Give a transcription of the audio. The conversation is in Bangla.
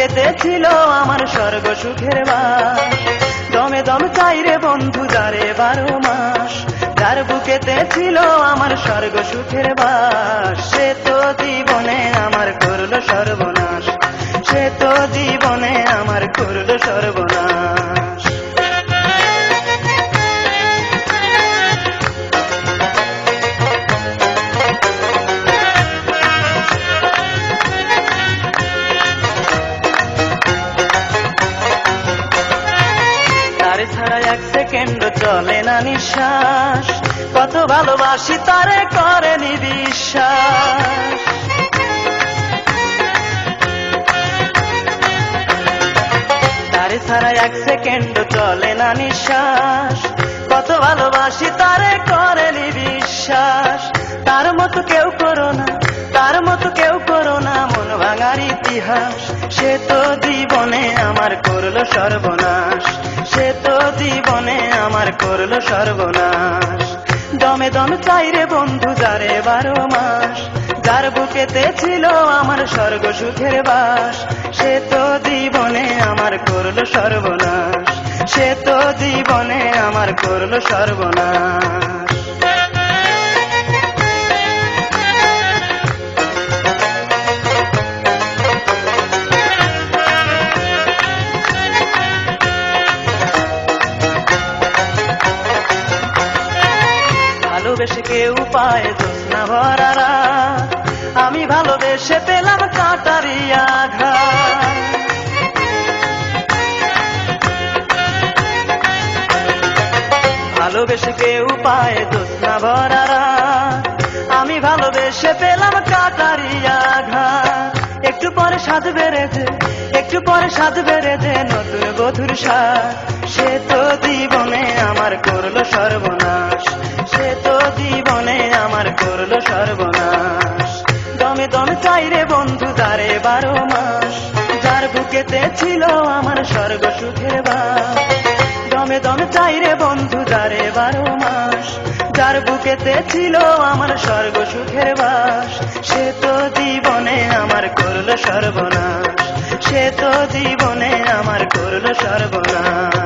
বুকেতে ছিল আমার স্বর্গ সুখের বাস। দমে দম চাই রে বন্ধু যারে 12 মাস, যার বুকেতে ছিল আমার স্বর্গ সুখের বাস। সে তো জীবনে আমার করলো সর্বনাশ, সে তো জীবনে আমার করলো সর্বনাশ। তারে ছাড়া এক সেকেন্ড চলে না নিঃশ্বাস, কত ভালোবাসি তারে করেনি বিশ্বাস। তারে ছাড়া এক সেকেন্ড চলে না নিঃশ্বাস, কত ভালোবাসি তারে করেনি বিশ্বাস। তার মতো কেউ করো না, তার মতো কেউ করো না মন ভাঙার ইতিহাস। সে তো জীবনে আমার করলো সর্বনাশ, সে তো জীবনে আমার করলো সর্বনাশ। দমে দমে চাই রে বন্ধু যারে 12 মাস, যার বুকেতে ছিল আমার স্বর্গ সুখের বাস। সে তো জীবনে আমার করলো সর্বনাশ, সে তো জীবনে আমার করলো সর্বনাশ। ভালোবেসে কেউ পায় জ্যোৎস্না ভরা রাত, আমি ভালোবেসে পেলাম কাঁটারি আঘাত। ভালোবেসে কেউ পায় জ্যোৎস্না ভরা রাত, আমি ভালোবেসে পেলাম কাঁটারি আঘাত। একটু পরে স্বাদ বেড়েছে, একটু পরে স্বাদ বেড়েছে নতুন বধুর স্বাদ। সে তো জীবনে আমার করলো সর্বনাশ, সে তো জীবনে আমার করলো সর্বনাশ। দমে দমে চাই রে বন্ধু যারে 12 মাস, যার বুকেতে ছিল আমার স্বর্গ সুখের বাস। দমে দমে চাই রে বন্ধু যারে 12 মাস, যার বুকেতে ছিল আমার স্বর্গ সুখের বাস। সে তো জীবনে আমার করলো সর্বনাশ, সে তো জীবনে আমার করলো সর্বনাশ।